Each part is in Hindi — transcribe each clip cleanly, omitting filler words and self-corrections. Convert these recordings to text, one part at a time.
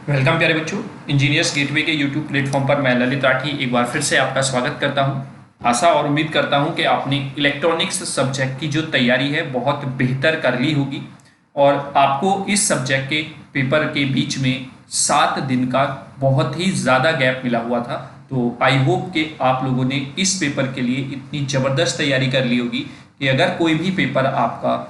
वेलकम प्यारे बच्चों। इंजीनियर्स गेटवे के यूट्यूब प्लेटफॉर्म पर मैं ललित राठी एक बार फिर से आपका स्वागत करता हूं। आशा और उम्मीद करता हूं कि आपने इलेक्ट्रॉनिक्स सब्जेक्ट की जो तैयारी है बहुत बेहतर कर ली होगी और आपको इस सब्जेक्ट के पेपर के बीच में 7 दिन का बहुत ही ज़्यादा गैप मिला हुआ था। तो आई होप कि आप लोगों ने इस पेपर के लिए इतनी ज़बरदस्त तैयारी कर ली होगी कि अगर कोई भी पेपर आपका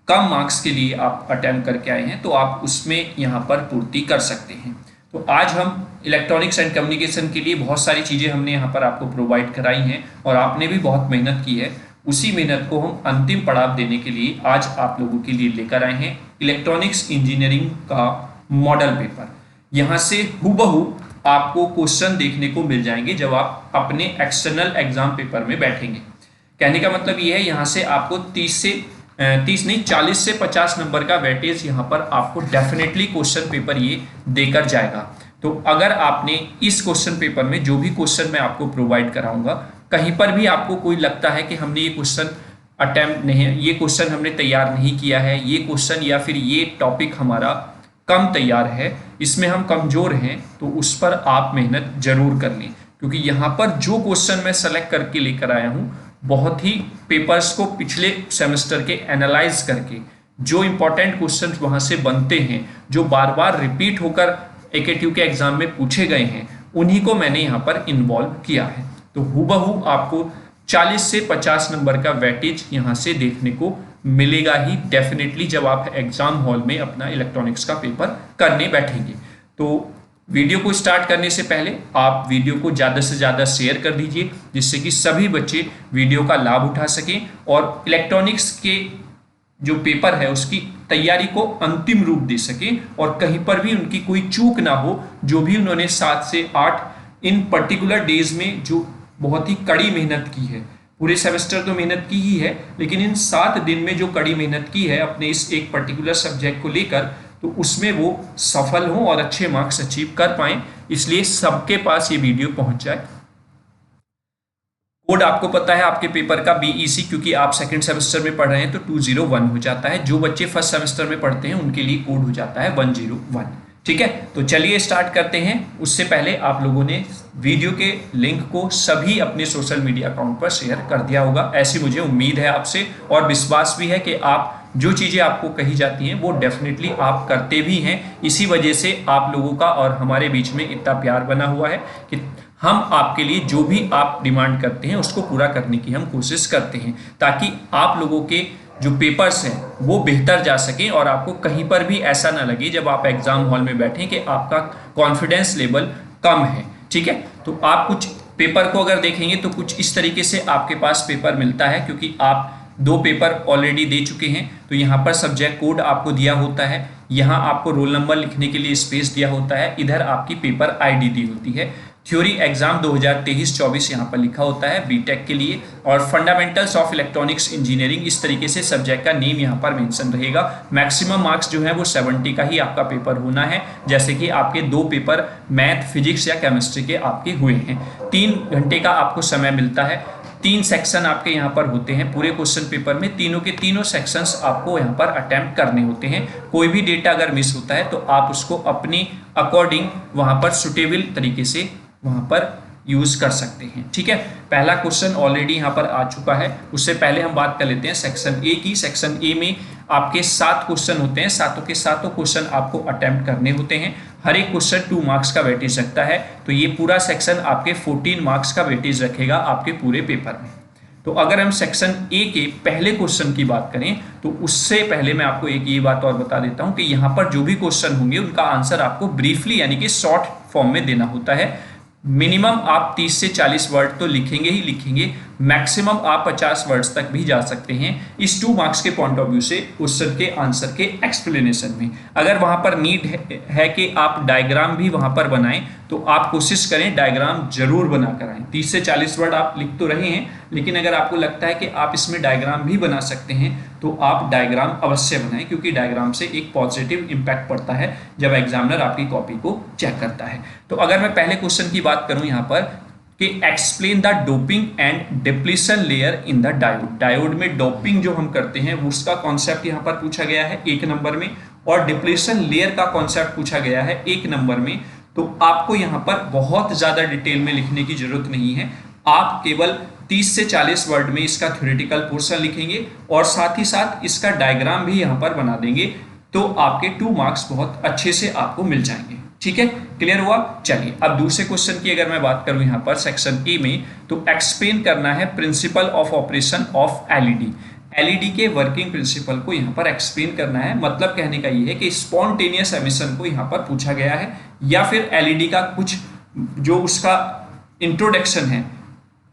कम मार्क्स के लिए आप अटेम्प्ट करके आए हैं तो आप उसमें यहाँ पर पूर्ति कर सकते हैं। तो आज हम इलेक्ट्रॉनिक्स एंड कम्युनिकेशन के लिए बहुत सारी चीज़ें हमने यहाँ पर आपको प्रोवाइड कराई हैं और आपने भी बहुत मेहनत की है। उसी मेहनत को हम अंतिम पड़ाव देने के लिए आज आप लोगों के लिए लेकर आए हैं इलेक्ट्रॉनिक्स इंजीनियरिंग का मॉडल पेपर। यहाँ से हूबहू आपको क्वेश्चन देखने को मिल जाएंगे जब आप अपने एक्सटर्नल एग्जाम पेपर में बैठेंगे। कहने का मतलब ये है यहाँ से आपको 40 से 50 नंबर का वेटेज यहाँ पर आपको डेफिनेटली क्वेश्चन पेपर ये देकर जाएगा। तो अगर आपने इस क्वेश्चन पेपर में जो भी क्वेश्चन मैं आपको प्रोवाइड कराऊंगा कहीं पर भी आपको कोई लगता है कि हमने ये क्वेश्चन अटेम्प्ट नहीं, ये क्वेश्चन हमने तैयार नहीं किया है, ये क्वेश्चन या फिर ये टॉपिक हमारा कम तैयार है, इसमें हम कमजोर हैं, तो उस पर आप मेहनत जरूर कर लें। क्योंकि यहाँ पर जो क्वेश्चन मैं सेलेक्ट करके लेकर आया हूँ बहुत ही पेपर्स को पिछले सेमेस्टर के एनालाइज करके जो इंपॉर्टेंट क्वेश्चन वहां से बनते हैं, जो बार बार रिपीट होकर एकेटीयू के एग्जाम में पूछे गए हैं, उन्हीं को मैंने यहाँ पर इन्वॉल्व किया है। तो हूबहू आपको 40 से 50 नंबर का वेटेज यहाँ से देखने को मिलेगा ही डेफिनेटली जब आप एग्जाम हॉल में अपना इलेक्ट्रॉनिक्स का पेपर करने बैठेंगे। तो वीडियो को स्टार्ट करने से पहले आप वीडियो को ज़्यादा से ज़्यादा शेयर कर दीजिए जिससे कि सभी बच्चे वीडियो का लाभ उठा सकें और इलेक्ट्रॉनिक्स के जो पेपर है उसकी तैयारी को अंतिम रूप दे सकें और कहीं पर भी उनकी कोई चूक ना हो। जो भी उन्होंने 7 से 8 इन पर्टिकुलर डेज में जो बहुत ही कड़ी मेहनत की है, पूरे सेमेस्टर तो मेहनत की ही है, लेकिन इन 7 दिन में जो कड़ी मेहनत की है अपने इस एक पर्टिकुलर सब्जेक्ट को लेकर, तो उसमें वो सफल हों और अच्छे मार्क्स अचीव कर पाएं। इसलिए सबके पास ये वीडियो पहुंच जाए। कोड आपको पता है आपके पेपर का बीईसी, क्योंकि आप सेकंड सेमेस्टर में पढ़ रहे हैं तो 201 हो जाता है। जो बच्चे फर्स्ट सेमेस्टर में पढ़ते हैं उनके लिए कोड हो जाता है 101। ठीक है, तो चलिए स्टार्ट करते हैं। उससे पहले आप लोगों ने वीडियो के लिंक को सभी अपने सोशल मीडिया अकाउंट पर शेयर कर दिया होगा, ऐसी मुझे उम्मीद है आपसे और विश्वास भी है कि आप जो चीज़ें आपको कही जाती हैं वो डेफिनेटली आप करते भी हैं। इसी वजह से आप लोगों का और हमारे बीच में इतना प्यार बना हुआ है कि हम आपके लिए जो भी आप डिमांड करते हैं उसको पूरा करने की हम कोशिश करते हैं, ताकि आप लोगों के जो पेपर्स हैं वो बेहतर जा सकें और आपको कहीं पर भी ऐसा ना लगे जब आप एग्जाम हॉल में बैठें कि आपका कॉन्फिडेंस लेवल कम है। ठीक है, तो आप कुछ पेपर को अगर देखेंगे तो कुछ इस तरीके से आपके पास पेपर मिलता है, क्योंकि आप 2 पेपर ऑलरेडी दे चुके हैं। तो यहाँ पर सब्जेक्ट कोड आपको दिया होता है, यहाँ आपको रोल नंबर लिखने के लिए स्पेस दिया होता है, इधर आपकी पेपर आईडी दी होती है। थ्योरी एग्जाम 2023-24 यहाँ पर लिखा होता है बीटेक के लिए, और फंडामेंटल्स ऑफ इलेक्ट्रॉनिक्स इंजीनियरिंग इस तरीके से सब्जेक्ट का नेम यहाँ पर मेंशन रहेगा। मैक्सिमम मार्क्स जो है वो 70 का ही आपका पेपर होना है, जैसे कि आपके 2 पेपर मैथ, फिजिक्स या केमिस्ट्री के आपके हुए हैं। 3 घंटे का आपको समय मिलता है। 3 सेक्शन आपके यहाँ पर होते हैं पूरे क्वेश्चन पेपर में, तीनों के तीनों सेक्शंस आपको यहाँ पर अटेम्प्ट करने होते हैं। कोई भी डेटा अगर मिस होता है तो आप उसको अपनी अकॉर्डिंग वहाँ पर सुटेबल तरीके से वहाँ पर यूज कर सकते हैं। ठीक है, पहला क्वेश्चन ऑलरेडी यहाँ पर आ चुका है। उससे पहले हम बात कर लेते हैं सेक्शन ए की। सेक्शन ए में आपके 7 क्वेश्चन होते हैं, सातों के सातों क्वेश्चन आपको अटेम्प्ट करने होते हैं। हर एक क्वेश्चन 2 मार्क्स का वेटेज रखता है, तो ये पूरा सेक्शन आपके 14 मार्क्स का वेटेज रखेगा आपके पूरे पेपर में। तो अगर हम सेक्शन ए के पहले क्वेश्चन की बात करें तो उससे पहले मैं आपको एक ये बात और बता देता हूं कि यहाँ पर जो भी क्वेश्चन होंगे उनका आंसर आपको ब्रीफली यानी कि शॉर्ट फॉर्म में देना होता है। मिनिमम आप 30 से 40 वर्ड तो लिखेंगे ही लिखेंगे, मैक्सिमम आप 50 वर्ड्स तक भी जा सकते हैं इस 2 मार्क्स के पॉइंट ऑफ व्यू से क्वेश्चन के आंसर के एक्सप्लेनेशन में। अगर वहां पर नीड है कि आप डायग्राम भी वहां पर बनाएं तो आप कोशिश करें डायग्राम जरूर बनाकर आएं। 30 से 40 वर्ड आप लिख तो रहे हैं, लेकिन अगर आपको लगता है कि आप इसमें डायग्राम भी बना सकते हैं तो आप डायग्राम अवश्य बनाएं, क्योंकि डायग्राम से एक पॉजिटिव इंपैक्ट पड़ता है जब एग्जामिनर आपकी कॉपी को चेक करता है। तो अगर मैं पहले क्वेश्चन की बात करूं यहाँ पर कि explain the doping and depletion layer in the diode. Diode में डोपिंग जो हम करते हैं उसका कॉन्सेप्ट यहाँ पर पूछा गया है 1 नंबर में, और डिप्लेशन लेयर का कॉन्सेप्ट पूछा गया है 1 नंबर में, तो आपको यहाँ पर बहुत ज़्यादा डिटेल में लिखने की जरूरत नहीं है। आप केवल 30 से 40 वर्ड में इसका थ्योरेटिकल पोर्शन लिखेंगे और साथ ही साथ इसका डायग्राम भी यहाँ पर बना देंगे, तो आपके 2 मार्क्स बहुत अच्छे से आपको मिल जाएंगे। ठीक है, क्लियर हुआ। चलिए अब दूसरे क्वेश्चन की अगर मैं बात करूं यहाँ पर सेक्शन ए में, तो एक्सप्लेन करना है principle of operation of LED. LED के वर्किंग प्रिंसिपल को यहाँ पर एक्सप्लेन करना है। मतलब कहने का ये है कि स्पॉन्टेनियस एमिशन को यहाँ पर पूछा गया है, या फिर एलईडी का कुछ जो उसका इंट्रोडक्शन है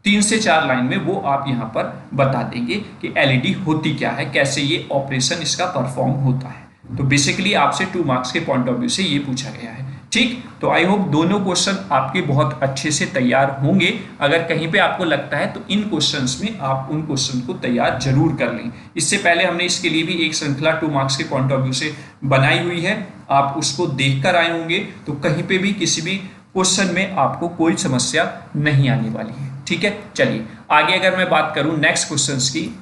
3 से 4 लाइन में, वो आप यहाँ पर बता देंगे कि एलईडी होती क्या है, कैसे ये ऑपरेशन इसका परफॉर्म होता है। तो बेसिकली आपसे 2 मार्क्स के पॉइंट ऑफ व्यू से ये पूछा गया है। ठीक, तो आई होप दोनों क्वेश्चन आपके बहुत अच्छे से तैयार होंगे। अगर कहीं पे आपको लगता है तो इन क्वेश्चंस में आप उन क्वेश्चन को तैयार जरूर कर लें। इससे पहले हमने इसके लिए भी एक श्रृंखला 2 मार्क्स के पॉइंट ऑफ व्यू से बनाई हुई है, आप उसको देख कर आए होंगे, तो कहीं पे भी किसी भी क्वेश्चन में आपको कोई समस्या नहीं आने वाली है। ठीक है, चलिए आगे अगर मैं बात करूं नेक्स्ट क्वेश्चन की,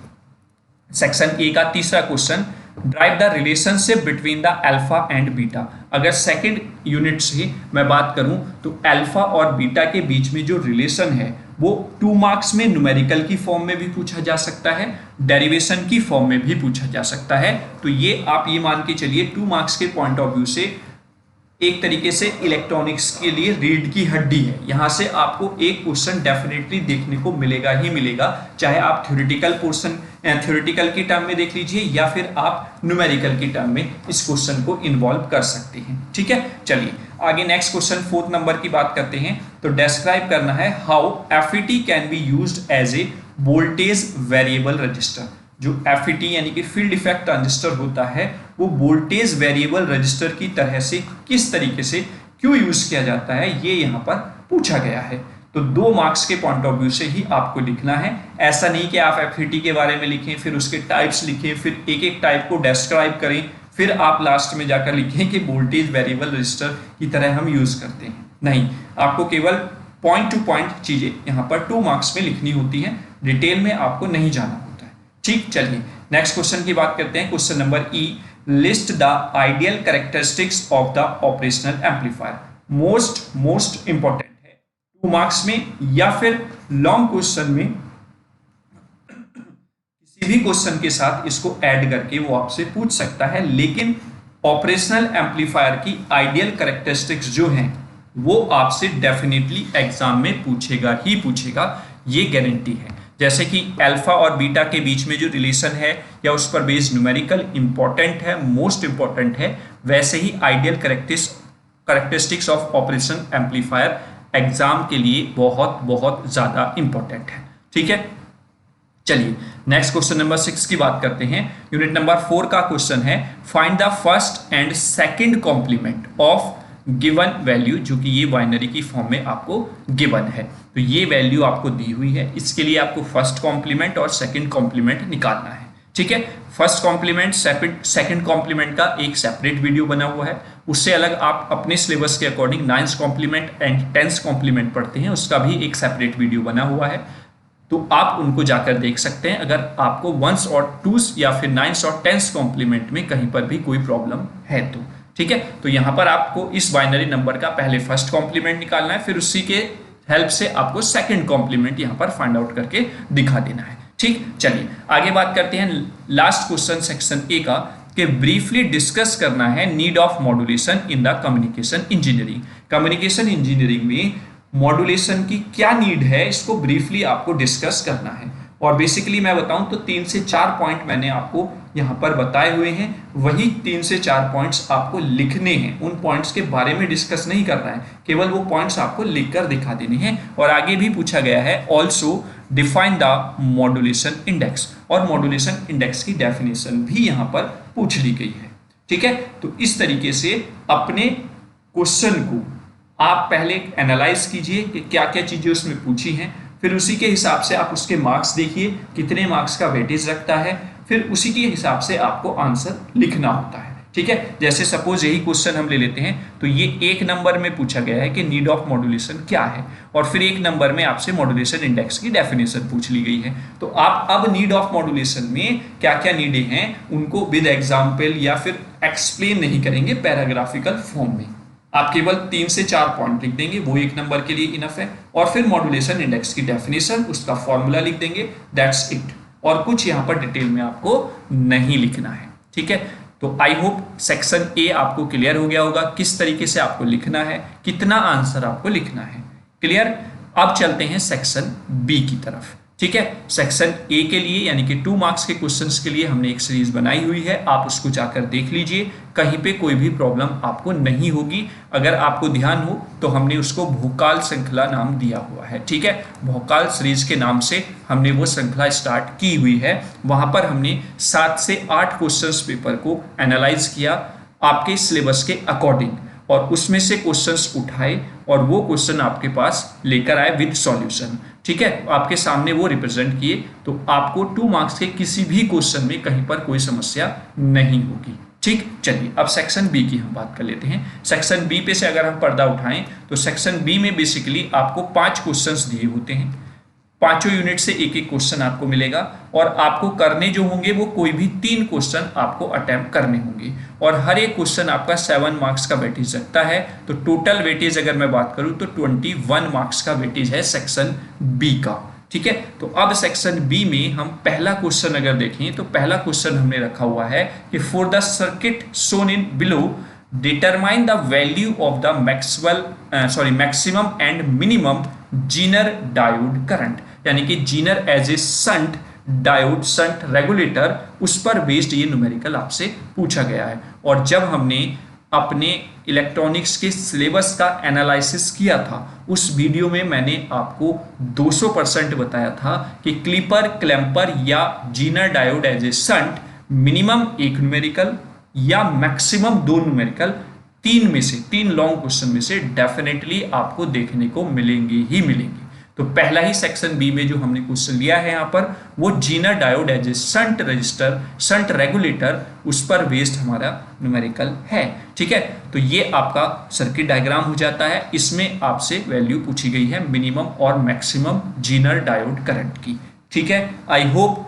सेक्शन ए का तीसरा question, drive the relationship between the alpha and beta. अगर सेकंड यूनिट से मैं बात करूं तो अल्फा और बीटा के बीच में जो रिलेशन है वो 2 मार्क्स में न्यूमेरिकल की फॉर्म में भी पूछा जा सकता है, डेरिवेशन की फॉर्म में भी पूछा जा सकता है। तो ये आप ये मान के चलिए 2 मार्क्स के पॉइंट ऑफ व्यू से एक तरीके से इलेक्ट्रॉनिक्स के लिए रीढ़ की हड्डी है। यहाँ से आपको एक क्वेश्चन डेफिनेटली देखने को मिलेगा ही मिलेगा, चाहे आप थ्योरेटिकल पोर्शन थ्योरेटिकल की टर्म में देख लीजिए या फिर आप न्यूमेरिकल की टर्म में इस क्वेश्चन को इन्वॉल्व कर सकते हैं। ठीक है, चलिए आगे नेक्स्ट क्वेश्चन 4 नंबर की बात करते हैं। तो डिस्क्राइब करना है how FET can be used as a voltage variable resistor. जो एफईटी यानी कि फील्ड इफेक्ट ट्रांजिस्टर होता है वो वोल्टेज वेरिएबल रजिस्टर की तरह से किस तरीके से क्यों यूज किया जाता है, ये यहाँ पर पूछा गया है। तो 2 मार्क्स के पॉइंट ऑफ व्यू से ही आपको लिखना है। ऐसा नहीं कि आप एफईटी के बारे में लिखें, फिर उसके टाइप्स लिखें, फिर एक एक टाइप को डिस्क्राइब करें, फिर आप लास्ट में जाकर लिखें कि वोल्टेज वेरिएबल रजिस्टर की तरह हम यूज करते हैं। नहीं, आपको केवल पॉइंट टू पॉइंट चीजें यहाँ पर 2 मार्क्स में लिखनी होती हैं, डिटेल में आपको नहीं जाना होता है। ठीक, चलिए नेक्स्ट क्वेश्चन की बात करते हैं। Question number E, list the ideal characteristics of the operational amplifier. Most important है 2 मार्क्स में, या फिर लॉन्ग क्वेश्चन में किसी भी क्वेश्चन के साथ इसको ऐड करके वो आपसे पूछ सकता है। लेकिन ऑपरेशनल एम्पलीफायर की आइडियल कैरेक्टरिस्टिक्स जो हैं वो आपसे डेफिनेटली एग्जाम में पूछेगा ही पूछेगा, ये गारंटी है। जैसे कि अल्फा और बीटा के बीच में जो रिलेशन है या उस पर बेस्ड न्यूमेरिकल इंपॉर्टेंट है, मोस्ट इंपॉर्टेंट है, वैसे ही ideal characteristics of operation amplifier exam के लिए बहुत बहुत ज्यादा इंपॉर्टेंट है। ठीक है, चलिए नेक्स्ट क्वेश्चन नंबर 6 की बात करते हैं। यूनिट नंबर 4 का क्वेश्चन है, find the first and second complement of given value, जो कि ये बाइनरी की फॉर्म में आपको गिवन है। तो ये वैल्यू आपको दी हुई है, इसके लिए आपको फर्स्ट कॉम्प्लीमेंट और सेकंड कॉम्प्लीमेंट निकालना है। ठीक है, फर्स्ट कॉम्प्लीमेंट सेकंड कॉम्प्लीमेंट का एक सेपरेट वीडियो बना हुआ है, उससे अलग आप अपने सिलेबस के according 9th complement and 10th complement पढ़ते हैं, उसका भी एक सेपरेट वीडियो बना हुआ है, तो आप उनको जाकर देख सकते हैं अगर आपको 1s और 2s या फिर 9th और 10th कॉम्प्लीमेंट में कहीं पर भी कोई प्रॉब्लम है तो। ठीक है, तो यहाँ पर आपको इस बाइनरी नंबर का पहले फर्स्ट कॉम्प्लीमेंट निकालना है, फिर उसी के हेल्प से आपको सेकंड कॉम्प्लीमेंट यहाँ पर फाइंड आउट करके दिखा देना है। ठीक, चलिए आगे बात करते हैं लास्ट क्वेश्चन सेक्शन ए का, कि ब्रीफली डिस्कस करना है need of modulation in the communication engineering. Communication engineering में मॉड्यूलेशन की क्या नीड है, इसको ब्रीफली आपको डिस्कस करना है। और बेसिकली मैं बताऊं तो 3 से 4 पॉइंट मैंने आपको यहाँ पर बताए हुए हैं, वही 3 से 4 पॉइंट्स आपको लिखने हैं। उन पॉइंट्स के बारे में डिस्कस नहीं करना है, केवल वो पॉइंट्स आपको लिखकर दिखा देने हैं। और आगे भी पूछा गया है, also define the modulation index, और मॉड्यूलेशन इंडेक्स की डेफिनेशन भी यहाँ पर पूछ ली गई है। ठीक है, तो इस तरीके से अपने क्वेश्चन को आप पहले एनालाइज कीजिए कि क्या क्या चीजें उसमें पूछी हैं, फिर उसी के हिसाब से आप उसके मार्क्स देखिए कितने मार्क्स का वेटेज रखता है, फिर उसी के हिसाब से आपको आंसर लिखना होता है। ठीक है। जैसे सपोज यही क्वेश्चन हम ले लेते हैं, तो ये 1 नंबर में पूछा गया है कि नीड ऑफ मॉड्यूलेशन क्या है, और फिर 1 नंबर में आपसे मॉड्यूलेशन इंडेक्स की डेफिनेशन पूछ ली गई है। तो आप अब नीड ऑफ मॉड्यूलेशन में क्या क्या नीडें हैं उनको विद एग्जाम्पल या फिर एक्सप्लेन नहीं करेंगे पैराग्राफिकल फॉर्म में, आप केवल 3 से 4 पॉइंट लिख देंगे, वो 1 नंबर के लिए इनफ है, और फिर मॉड्यूलेशन इंडेक्स की डेफिनेशन, उसका फॉर्मूला लिख देंगे, दैट्स इट। और कुछ यहाँ पर डिटेल में आपको नहीं लिखना है, ठीक है। तो आई होप सेक्शन ए आपको क्लियर हो गया होगा, किस तरीके से आपको लिखना है, कितना आंसर आपको लिखना है, क्लियर। अब चलते हैं सेक्शन बी की तरफ, ठीक है। सेक्शन ए के लिए यानी कि 2 मार्क्स के क्वेश्चंस के लिए हमने एक सीरीज बनाई हुई है, आप उसको जाकर देख लीजिए, कहीं पे कोई भी प्रॉब्लम आपको नहीं होगी। अगर आपको ध्यान हो तो हमने उसको भूकाल श्रृंखला नाम दिया हुआ है, ठीक है। भूकाल सीरीज के नाम से हमने वो श्रृंखला स्टार्ट की हुई है, वहां पर हमने 7 से 8 क्वेश्चंस पेपर को एनालाइज किया आपके सिलेबस के अकॉर्डिंग, और उसमें से क्वेश्चंस उठाए और वो क्वेश्चन आपके पास लेकर आए विद सॉल्यूशन, ठीक है। आपके सामने वो रिप्रेजेंट किए, तो आपको 2 मार्क्स के किसी भी क्वेश्चन में कहीं पर कोई समस्या नहीं होगी, ठीक। चलिए अब सेक्शन बी की हम बात कर लेते हैं। सेक्शन बी पे से अगर हम पर्दा उठाएं तो सेक्शन बी में बेसिकली आपको 5 क्वेश्चंस दिए होते हैं, 5 यूनिट से एक एक क्वेश्चन आपको मिलेगा, और आपको करने जो होंगे वो कोई भी 3 क्वेश्चन आपको अटेम्प्ट करने होंगे, और हर एक क्वेश्चन आपका 7 मार्क्स का वेटेज रखता है। तो टोटल वेटेज अगर मैं बात करूं तो 21 मार्क्स का वेटेज है सेक्शन बी का, ठीक है। तो अब सेक्शन बी में हम पहला क्वेश्चन अगर देखें तो पहला क्वेश्चन हमने रखा हुआ है कि for the circuit shown in below determine the value of the maximum and minimum zener diode current, यानी कि zener as a shunt diode shunt regulator, उस पर बेस्ड ये न्यूमेरिकल आपसे पूछा गया है। और जब हमने अपने इलेक्ट्रॉनिक्स के सिलेबस का एनालिसिस किया था उस वीडियो में मैंने आपको 200% बताया था कि क्लिपर क्लैंपर या zener diode as a shunt minimum 1 numerical या मैक्सिमम 2 न्यूमेरिकल, 3 लॉन्ग क्वेश्चन में से डेफिनेटली आपको देखने को मिलेंगे ही मिलेंगे। तो पहला ही सेक्शन बी में जो हमने क्वेश्चन लिया है यहाँ पर वो zener diode as a shunt resistor shunt regulator, उस पर बेस्ड हमारा न्यूमेरिकल है, ठीक है। तो ये आपका सर्किट डायग्राम हो जाता है, इसमें आपसे वैल्यू पूछी गई है मिनिमम और मैक्सिमम जीनर डायोड करंट की, ठीक है। आई होप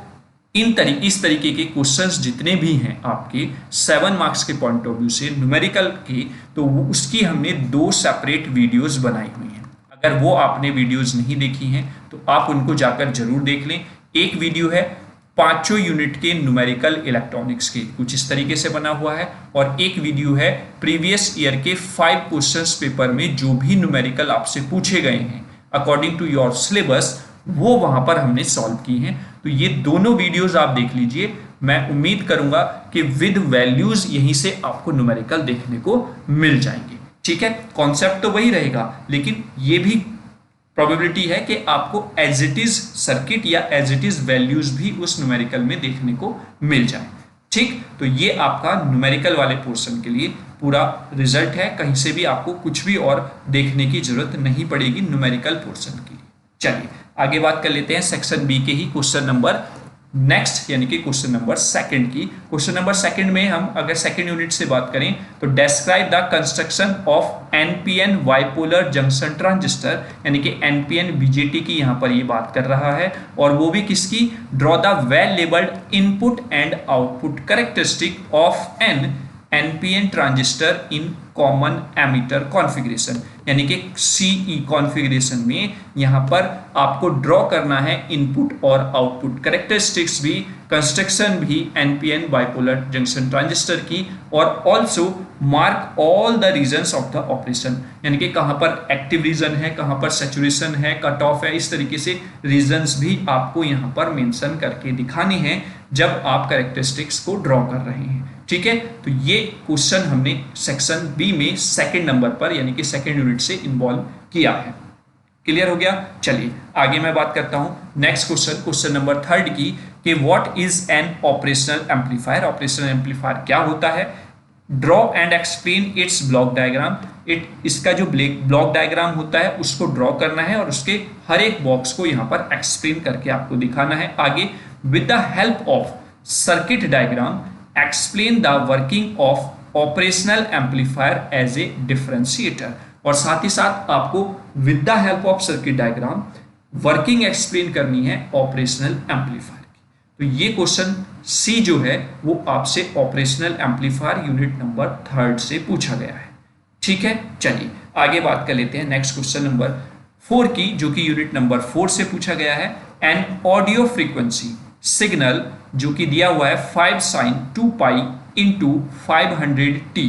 इस तरीके के क्वेश्चंस जितने भी हैं आपके 7 मार्क्स के पॉइंट ऑफ व्यू से न्यूमेरिकल की, तो उसकी हमने 2 सेपरेट वीडियोस बनाई हुई हैं। अगर वो आपने वीडियोस नहीं देखी हैं तो आप उनको जाकर जरूर देख लें। एक वीडियो है 5 यूनिट के न्यूमेरिकल इलेक्ट्रॉनिक्स के, कुछ इस तरीके से बना हुआ है, और एक वीडियो है प्रीवियस ईयर के 5 क्वेश्चंस पेपर में जो भी न्यूमेरिकल आपसे पूछे गए हैं अकॉर्डिंग टू योर सिलेबस, वो वहां पर हमने सॉल्व की हैं। तो ये दोनों वीडियोस आप देख लीजिए, मैं उम्मीद करूंगा कि विद वैल्यूज यहीं से आपको न्यूमेरिकल देखने को मिल जाएंगे, ठीक है। कॉन्सेप्ट तो वही रहेगा, लेकिन ये भी प्रोबेबिलिटी है कि आपको एज इट इज सर्किट या एज इट इज वैल्यूज भी उस न्यूमेरिकल में देखने को मिल जाए, ठीक। तो ये आपका न्यूमेरिकल वाले पोर्शन के लिए पूरा रिजल्ट है, कहीं से भी आपको कुछ भी और देखने की जरूरत नहीं पड़ेगी न्यूमेरिकल पोर्शन के लिए। चलिए आगे बात कर लेते हैं सेक्शन बी के ही क्वेश्चन नंबर नेक्स्ट, यानी कि क्वेश्चन नंबर 2 की। क्वेश्चन नंबर 2 में हम अगर सेकंड यूनिट से बात करें तो describe the construction of NPN bipolar junction transistor, यानी कि एनपीएन बीजेटी की यहाँ पर ये बात कर रहा है, और वो भी किसकी, draw the well labelled input and output characteristic of an NPN transistor in common emitter configuration, यानी कि सीई कॉन्फ़िगरेशन में यहाँ पर आपको ड्रॉ करना है इनपुट और आउटपुट कैरेक्टरिस्टिक्स भी, कंस्ट्रक्शन भी एनपीएन बाइपोलर जंक्शन ट्रांजिस्टर की, और also mark all the regions of the operation, यानी कि कहाँ पर एक्टिव रीजन है, कहाँ पर सैचुरेशन है, कट ऑफ है, इस तरीके से रीजन्स भी आपको यहाँ पर मेंशन करके दिखानी है जब आप कैरेक्टरिस्टिक्स को ड्रॉ कर रहे हैं, ठीक है। तो ये क्वेश्चन हमने सेक्शन बी में 2nd नंबर पर यानी कि 2nd यूनिट से इन्वॉल्व किया है। क्लियर हो गया। चलिए आगे मैं बात करता हूं नेक्स्ट क्वेश्चन नंबर 3 की, कि what is an operational amplifier. Operational amplifier क्या होता है, draw and explain it's block diagram. इसका जो ब्लॉक डायग्राम होता है उसको ड्रॉ करना है और उसके हर एक बॉक्स को यहाँ पर एक्सप्लेन करके आपको दिखाना है। आगे with the help of circuit diagram explain the working of operational amplifier as a differentiator. और साथ ही साथ आपको with the help of circuit diagram working explain करनी है ऑपरेशनल एम्पलीफायर की। तो ये क्वेश्चन सी जो है वो आपसे ऑपरेशनल एम्पलीफायर यूनिट नंबर 3 से पूछा गया है। ठीक है, चलिए आगे बात कर लेते हैं नेक्स्ट क्वेश्चन नंबर 4 की, जो कि यूनिट नंबर 4 से पूछा गया है। एन ऑडियो फ्रीक्वेंसी सिग्नल जो कि दिया हुआ है 5 sin 2 pi into 500t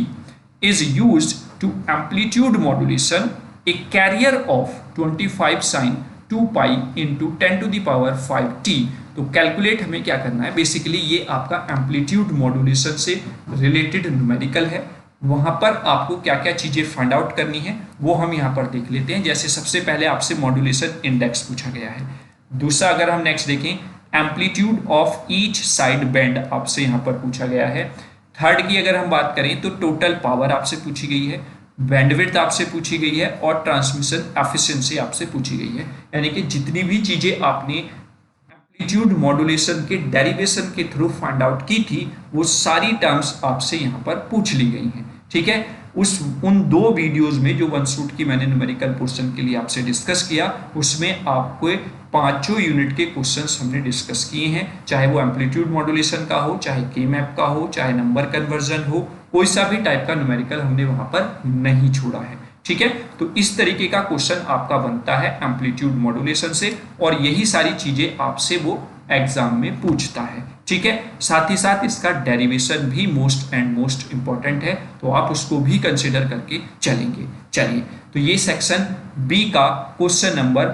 is used to amplitude modulation a carrier of 25 sin 2 pi into 10 to the power 5t। तो कैलकुलेट हमें क्या करना है, बेसिकली ये आपका एम्पलीट्यूड मॉड्यूलेशन से रिलेटेड न्यूमेरिकल है। वहां पर आपको क्या क्या चीजें फाइंड आउट करनी है वो हम यहाँ पर देख लेते हैं। जैसे सबसे पहले आपसे मॉड्यूलेशन इंडेक्स पूछा गया है। दूसरा अगर हम नेक्स्ट देखें, amplitude of each side band आपसे यहाँ पर पूछा गया है। थर्ड की अगर हम बात करें तो टोटल पावर आपसे पूछी गई है, बैंडविड्थ आपसे पूछी गई है और ट्रांसमिशन एफिशिएंसी आपसे पूछी गई है। यानी कि जितनी भी चीजें आपने एम्पलीट्यूड मॉड्यूलेशन के डेरिवेशन के थ्रू फाइंड आउट की थी वो सारी टर्म्स आपसे यहाँ पर पूछ ली गई हैं। ठीक है, उन 2 वीडियोस में जो वन शूट की मैंने न्यूमेरिकल पोर्शन के लिए आपसे डिस्कस किया उसमें आपको 5 यूनिट के क्वेश्चंस हमने डिस्कस किए हैं, चाहे वो एम्पलीट्यूड मॉड्यूलेशन का हो, चाहे के मैप का हो, चाहे नंबर कन्वर्जन हो, कोई सा भी टाइप का न्यूमेरिकल हमने वहां पर नहीं छोड़ा है। ठीक है, तो इस तरीके का क्वेश्चन आपका बनता है एम्पलीट्यूड मॉड्यूलेशन से और यही सारी चीजें आपसे वो एग्जाम में पूछता है। ठीक है, साथ ही साथ इसका डेरिवेशन भी मोस्ट इंपॉर्टेंट है, तो आप उसको भी कंसिडर करके चलेंगे। चलिए, तो ये सेक्शन बी का क्वेश्चन नंबर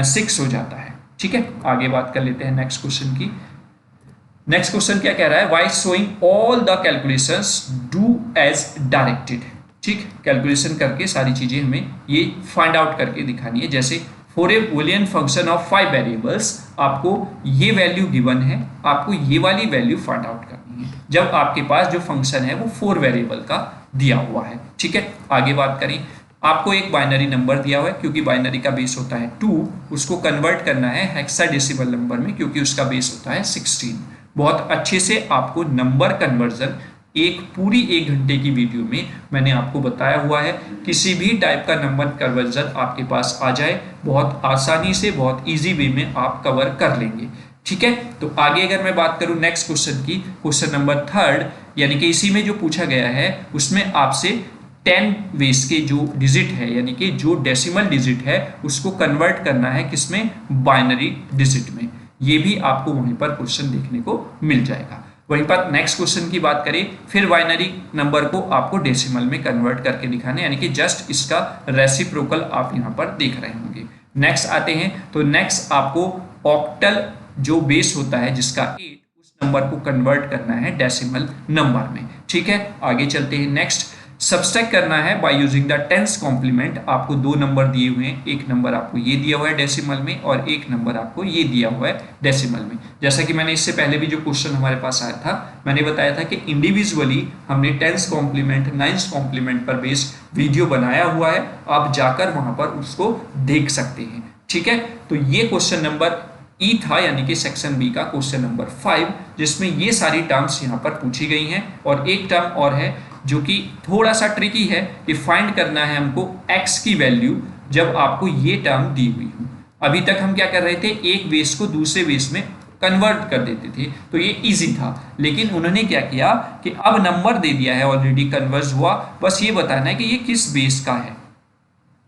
6 हो जाता है। ठीक है, आगे बात कर लेते हैं नेक्स्ट क्वेश्चन की। नेक्स्ट क्वेश्चन क्या कह रहा है, why showing all the calculations do as directed. ठीक, कैलकुलेशन करके सारी चीजें हमें ये फाइंड आउट करके दिखानी है। जैसे for a Boolean function of 5 variables, आपको ये वैल्यू गिवन है, आपको ये वाली वैल्यू फाइंड आउट करनी है जब आपके पास जो फंक्शन है वो 4 वेरिएबल का दिया हुआ है। ठीक है, आगे बात करें, आपको एक बाइनरी नंबर दिया हुआ है, क्योंकि बाइनरी का बेस होता है 2, उसको कन्वर्ट करना है हेक्साडेसिमल नंबर में, क्योंकि उसका बेस होता है 16। बहुत अच्छे से आपको नंबर कन्वर्जन एक पूरी 1 घंटे की वीडियो में मैंने आपको बताया हुआ है। किसी भी टाइप का नंबर कन्वर्जन आपके पास आ जाए, बहुत आसानी से, बहुत इजी वे में आप कवर कर लेंगे। ठीक है, तो आगे अगर मैं बात करूं नेक्स्ट क्वेश्चन की, क्वेश्चन नंबर 3, यानी कि इसी में जो पूछा गया है उसमें आपसे 10 वेस के जो डिजिट है, यानी कि जो डेसिमल डिजिट है उसको कन्वर्ट करना है किसमें, बाइनरी डिजिट में। ये भी आपको वहीं पर क्वेश्चन देखने को मिल जाएगा। वहीं पर नेक्स्ट क्वेश्चन की बात करें, फिर बाइनरी नंबर को आपको डेसिमल में कन्वर्ट करके दिखाना है, यानी कि जस्ट इसका रेसिप्रोकल आप यहाँ पर देख रहे होंगे। नेक्स्ट आते हैं, तो नेक्स्ट आपको ऑक्टल जो बेस होता है जिसका 8, उस नंबर को कन्वर्ट करना है डेसिमल नंबर में। ठीक है, आगे चलते हैं। नेक्स्ट सब्सट्रैक्ट करना है by using the ten's complement. आपको 2 नंबर दिए हुए हैं, एक नंबर आपको ये दिया हुआ है डेसिमल में और एक नंबर आपको ये दिया हुआ है डेसिमल में। जैसा कि मैंने इससे पहले भी जो क्वेश्चन हमारे पास आया था, मैंने बताया था कि इंडिविजुअली हमने टेंस कॉम्प्लीमेंट, नाइन्स कॉम्प्लीमेंट पर बेस्ड वीडियो बनाया हुआ है, आप जाकर वहां पर उसको देख सकते हैं। ठीक है, तो ये क्वेश्चन नंबर ई था, यानी कि सेक्शन बी का क्वेश्चन नंबर 5, जिसमें ये सारी टर्म्स यहाँ पर पूछी गई हैं। और एक टर्म और है जो कि थोड़ा सा ट्रिकी है कि फाइंड करना है हमको x की वैल्यू जब आपको ये टर्म दी हुई हो। अभी तक हम क्या कर रहे थे, एक बेस को दूसरे बेस में कन्वर्ट कर देते थे, तो ये इजी था। लेकिन उन्होंने क्या किया कि अब नंबर दे दिया है, ऑलरेडी कन्वर्ज हुआ, बस ये बताना है कि ये किस बेस का है।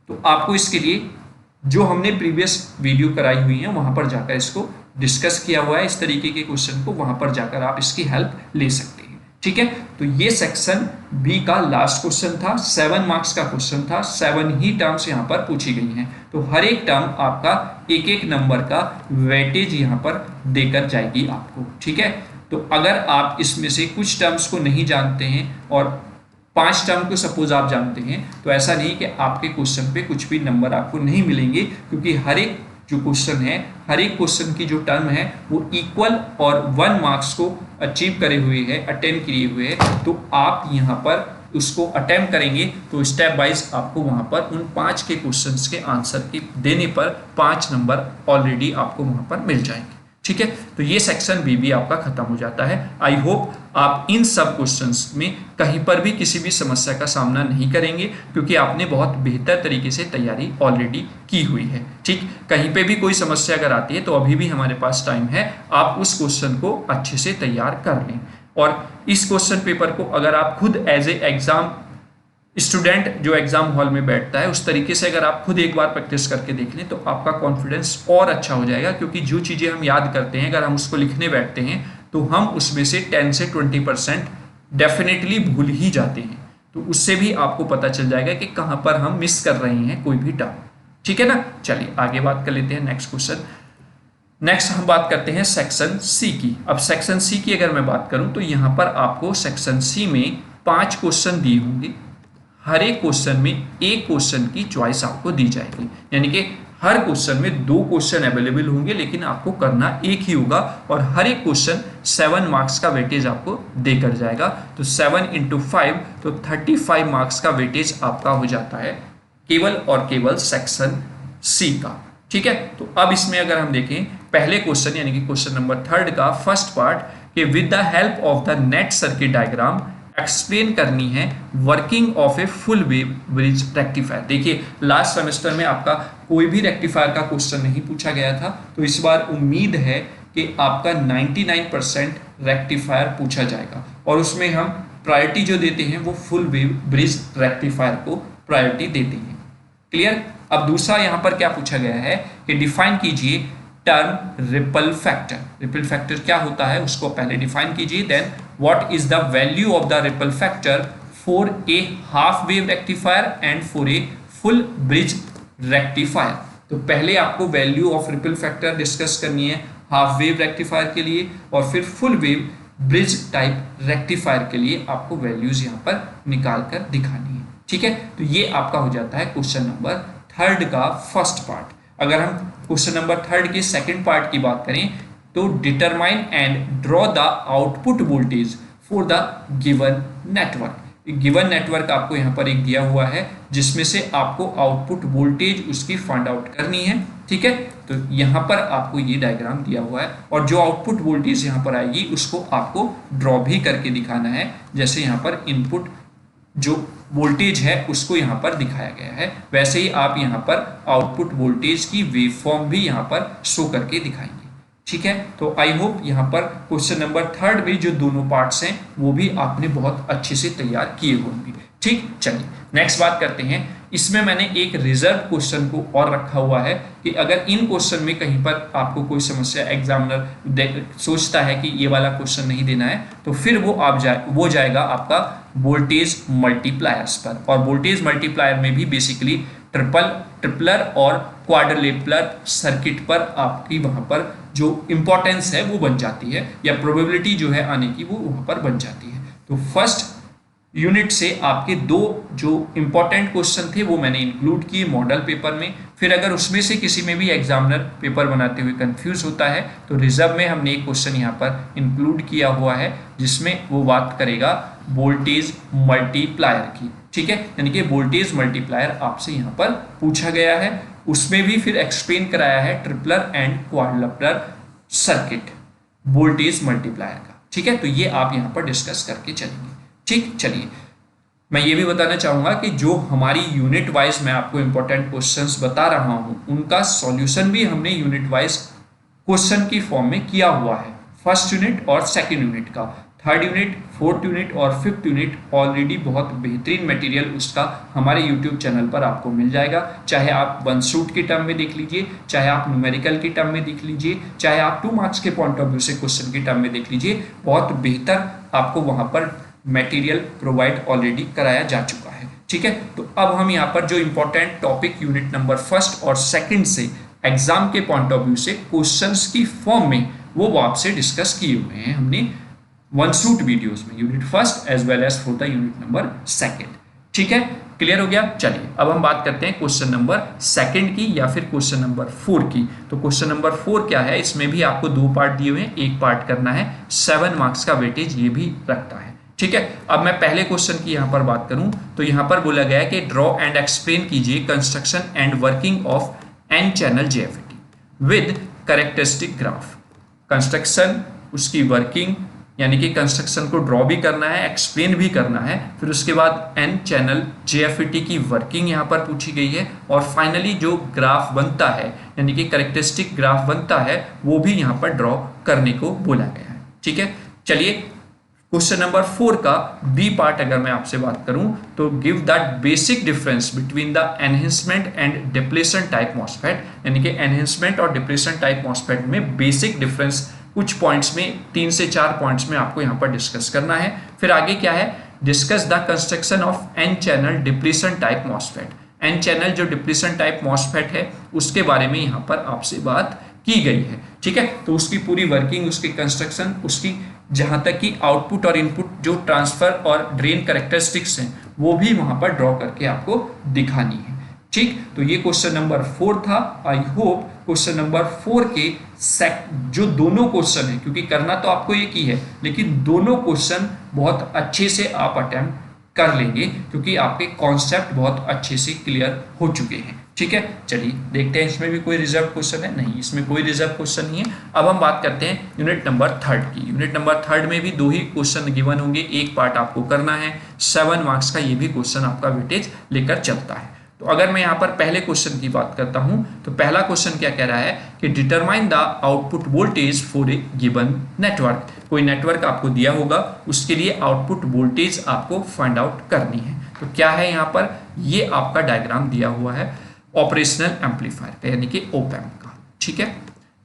तो आपको इसके लिए जो हमने प्रीवियस वीडियो कराई हुई है वहां पर जाकर इसको डिस्कस किया हुआ है, इस तरीके के क्वेश्चन को वहां पर जाकर आप इसकी हेल्प ले सकते हैं। ठीक है, तो ये सेक्शन बी का लास्ट क्वेश्चन था, 7 मार्क्स का क्वेश्चन था, 7 ही टर्म्स यहाँ पर पूछी गई हैं। तो हर एक टर्म आपका एक नंबर का वेटेज यहाँ पर देकर जाएगी आपको। ठीक है, तो अगर आप इसमें से कुछ टर्म्स को नहीं जानते हैं और 5 टर्म को सपोज आप जानते हैं, तो ऐसा नहीं कि आपके क्वेश्चन पे कुछ भी नंबर आपको नहीं मिलेंगे, क्योंकि हर एक जो क्वेश्चन है, हर एक क्वेश्चन की जो टर्म है वो इक्वल और 1 मार्क्स को अचीव करे हुए है, अटेम्प्ट किए हुए है। तो आप यहाँ पर उसको अटेम्प्ट करेंगे तो स्टेप वाइज आपको वहाँ पर उन 5 के क्वेश्चंस के आंसर के देने पर 5 नंबर ऑलरेडी आपको वहाँ पर मिल जाएंगे। ठीक है, तो ये सेक्शन बी भी आपका खत्म हो जाता है। आई होप आप इन सब क्वेश्चंस में कहीं पर भी किसी भी समस्या का सामना नहीं करेंगे, क्योंकि आपने बहुत बेहतर तरीके से तैयारी ऑलरेडी की हुई है। ठीक, कहीं पे भी कोई समस्या अगर आती है तो अभी भी हमारे पास टाइम है, आप उस क्वेश्चन को अच्छे से तैयार कर लें। और इस क्वेश्चन पेपर को अगर आप खुद एज ए एग्जाम स्टूडेंट जो एग्जाम हॉल में बैठता है उस तरीके से अगर आप खुद एक बार प्रैक्टिस करके देख लें तो आपका कॉन्फिडेंस और अच्छा हो जाएगा, क्योंकि जो चीज़ें हम याद करते हैं अगर हम उसको लिखने बैठते हैं तो हम उसमें से 10 से 20% डेफिनेटली भूल ही जाते हैं। तो उससे भी आपको पता चल जाएगा कि कहाँ पर हम मिस कर रहे हैं कोई भी टर्म। ठीक है ना, चलिए आगे बात कर लेते हैं नेक्स्ट क्वेश्चन। नेक्स्ट हम बात करते हैं सेक्शन सी की। अब सेक्शन सी की अगर मैं बात करूं तो यहाँ पर आपको सेक्शन सी में 5 क्वेश्चन दिए होंगे। हर एक क्वेश्चन में एक क्वेश्चन की चॉइस आपको दी जाएगी, यानी कि हर क्वेश्चन में 2 क्वेश्चन अवेलेबल होंगे, लेकिन आपको करना एक ही होगा और हर एक क्वेश्चन 7 मार्क्स का वेटेज आपको देकर जाएगा। तो 7 × 5 तो 35 मार्क्स का वेटेज आपका हो जाता है केवल और केवल सेक्शन सी का। ठीक है, तो अब इसमें अगर हम देखें पहले क्वेश्चन यानी कि क्वेश्चन नंबर 3 का फर्स्ट पार्ट कि with the help of the net circuit diagram explain करनी है working of a full wave bridge rectifier. देखिए लास्ट सेमेस्टर में आपका कोई भी रेक्टिफायर का क्वेश्चन नहीं पूछा गया था, तो इस बार उम्मीद है कि आपका 99% रेक्टिफायर पूछा जाएगा और उसमें हम प्रायोरिटी जो देते हैं वो फुल वेव ब्रिज रेक्टिफायर को प्रायोरिटी देते हैं। क्लियर। अब दूसरा यहाँ पर क्या पूछा गया है कि डिफाइन कीजिए term ripple factor. Ripple factor क्या होता है उसको पहले डिफाइन कीजिए, then what is the value of the ripple factor for a half wave rectifier and for a full bridge rectifier. तो पहले आपको value of ripple factor discuss करनी है हाफ वेव रेक्टिफायर के लिए, और फिर full wave bridge type rectifier के लिए आपको वैल्यूज यहाँ पर निकाल कर दिखानी है। ठीक है, तो ये आपका हो जाता है क्वेश्चन नंबर 3 का फर्स्ट पार्ट। अगर हम क्वेश्चन नंबर 3 के सेकंड पार्ट की बात करें तो determine and draw the output voltage for the given network. Given network आपको यहाँ पर एक दिया हुआ है जिसमें से आपको आउटपुट वोल्टेज उसकी फाइंड आउट करनी है। ठीक है, तो यहाँ पर आपको ये डायग्राम दिया हुआ है और जो आउटपुट वोल्टेज यहाँ पर आएगी उसको आपको ड्रॉ भी करके दिखाना है। जैसे यहाँ पर इनपुट जो वोल्टेज है उसको यहाँ पर दिखाया गया है, वैसे ही आप यहाँ पर आउटपुट वोल्टेज की वेव फॉर्म भी यहाँ पर शो करके दिखाएंगे। ठीक है, तो आई होप यहाँ पर क्वेश्चन नंबर 3 में जो दोनों पार्ट्स हैं वो भी आपने बहुत अच्छे से तैयार किए होंगे। ठीक, चलिए नेक्स्ट बात करते हैं। इसमें मैंने एक रिजर्व क्वेश्चन को और रखा हुआ है कि अगर इन क्वेश्चन में कहीं पर आपको कोई समस्या एग्जामिनर सोचता है कि ये वाला क्वेश्चन नहीं देना है तो फिर वो जाएगा आपका वोल्टेज मल्टीप्लायर्स पर। और वोल्टेज मल्टीप्लायर में भी बेसिकली ट्रिपलर और क्वाड्रुपलर सर्किट पर आपकी वहां पर जो इंपॉर्टेंस है वो बन जाती है, या प्रोबेबिलिटी जो है आने की वो वहां पर बन जाती है। तो फर्स्ट यूनिट से आपके 2 जो इंपॉर्टेंट क्वेश्चन थे वो मैंने इंक्लूड किए मॉडल पेपर में। फिर अगर उसमें से किसी में भी एग्जामिनर पेपर बनाते हुए कंफ्यूज होता है तो रिजर्व में हमने एक क्वेश्चन यहाँ पर इंक्लूड किया हुआ है जिसमें वो बात करेगा वोल्टेज मल्टीप्लायर की। ठीक है, यानी कि वोल्टेज मल्टीप्लायर आपसे यहाँ पर पूछा गया है, उसमें भी फिर एक्सप्लेन कराया है tripler and quadrupler circuit voltage multiplier का। ठीक है, तो ये आप यहाँ पर डिस्कस करके चलेंगे। ठीक, चलिए मैं ये भी बताना चाहूंगा कि जो हमारी यूनिट वाइज मैं आपको इंपॉर्टेंट क्वेश्चंस बता रहा हूं उनका सॉल्यूशन भी हमने यूनिट वाइज क्वेश्चन की फॉर्म में किया हुआ है। फर्स्ट यूनिट और सेकंड यूनिट का, थर्ड यूनिट, फोर्थ यूनिट और फिफ्थ यूनिट ऑलरेडी बहुत बेहतरीन मटेरियल उसका हमारे यूट्यूब चैनल पर आपको मिल जाएगा। चाहे आप 1 शूट के टर्म में देख लीजिए, चाहे आप न्यूमेरिकल के टर्म में देख लीजिए, चाहे आप 2 मार्क्स के पॉइंट ऑफ व्यू से क्वेश्चन के टर्म में देख लीजिए, बहुत बेहतर आपको वहां पर मटेरियल प्रोवाइड ऑलरेडी कराया जा चुका है। ठीक है, तो अब हम यहाँ पर जो इंपॉर्टेंट टॉपिक यूनिट नंबर 1 और 2 से एग्जाम के पॉइंट ऑफ व्यू से क्वेश्चंस की फॉर्म में वो आपसे डिस्कस किए हुए हैं हमने 1 शूट वीडियोस में, unit 1 as well as for the unit number 2। ठीक है, क्लियर हो गया। चलिए अब हम बात करते हैं क्वेश्चन नंबर 2 की या फिर क्वेश्चन नंबर 4 की। तो क्वेश्चन नंबर 4 क्या है, इसमें भी आपको 2 पार्ट दिए हुए हैं, एक पार्ट करना है, 7 मार्क्स का वेटेज ये भी रखता है। ठीक है, अब मैं पहले क्वेश्चन की यहाँ पर बात करूं तो यहाँ पर बोला गया है कि ड्रॉ एंड एक्सप्लेन कीजिए construction and working of N channel JFET with characteristic graph. Construction, उसकी वर्किंग यानी कि कंस्ट्रक्शन को ड्रॉ भी करना है, एक्सप्लेन भी करना है। फिर उसके बाद एन चैनल JFET की वर्किंग यहाँ पर पूछी गई है, और फाइनली जो ग्राफ बनता है यानी कि कैरेक्टरिस्टिक ग्राफ बनता है वो भी यहाँ पर ड्रॉ करने को बोला गया है। ठीक है, चलिए क्वेश्चन नंबर 4 का बी पार्ट अगर मैं आपसे बात करूं तो give the basic difference between the enhancement and depletion type MOSFET, यानी कि एनहेंसमेंट और डिप्लेशन टाइप मॉसफेट में बेसिक डिफरेंस कुछ पॉइंट्स में 3 से 4 पॉइंट्स में आपको यहाँ पर डिस्कस करना है। फिर आगे क्या है, discuss the construction of N channel depletion type MOSFET. N channel जो डिप्लेशन टाइप मॉसफेट है उसके बारे में यहाँ पर आपसे बात की गई है। ठीक है, तो उसकी पूरी वर्किंग, उसकी कंस्ट्रक्शन, उसकी जहाँ तक कि आउटपुट और इनपुट जो ट्रांसफर और ड्रेन कैरेक्टरिस्टिक्स हैं वो भी वहाँ पर ड्रॉ करके आपको दिखानी है। ठीक, तो ये क्वेश्चन नंबर 4 था। आई होप क्वेश्चन नंबर 4 के जो दोनों क्वेश्चन है, क्योंकि करना तो आपको एक ही है लेकिन दोनों क्वेश्चन बहुत अच्छे से आप अटेम्प्ट कर लेंगे क्योंकि आपके कॉन्सेप्ट बहुत अच्छे से क्लियर हो चुके हैं। ठीक है, चलिए देखते हैं इसमें भी कोई रिजर्व क्वेश्चन है। नहीं, इसमें कोई रिजर्व क्वेश्चन नहीं है। अब हम बात करते हैं यूनिट नंबर 3 की। यूनिट नंबर 3 में भी 2 ही क्वेश्चन गिवन होंगे, एक पार्ट आपको करना है। 7 मार्क्स का ये भी क्वेश्चन आपका वेटेज लेकर चलता है। तो अगर मैं यहाँ पर पहले क्वेश्चन की बात करता हूँ तो पहला क्वेश्चन क्या कह रहा है कि determine the output voltage for a given network. कोई नेटवर्क आपको दिया होगा, उसके लिए आउटपुट वोल्टेज आपको फाइंड आउट करनी है। तो क्या है यहाँ पर, ये आपका डायग्राम दिया हुआ है ऑपरेशनल एम्पलीफायर का यानी कि ओप एम्प का। ठीक है,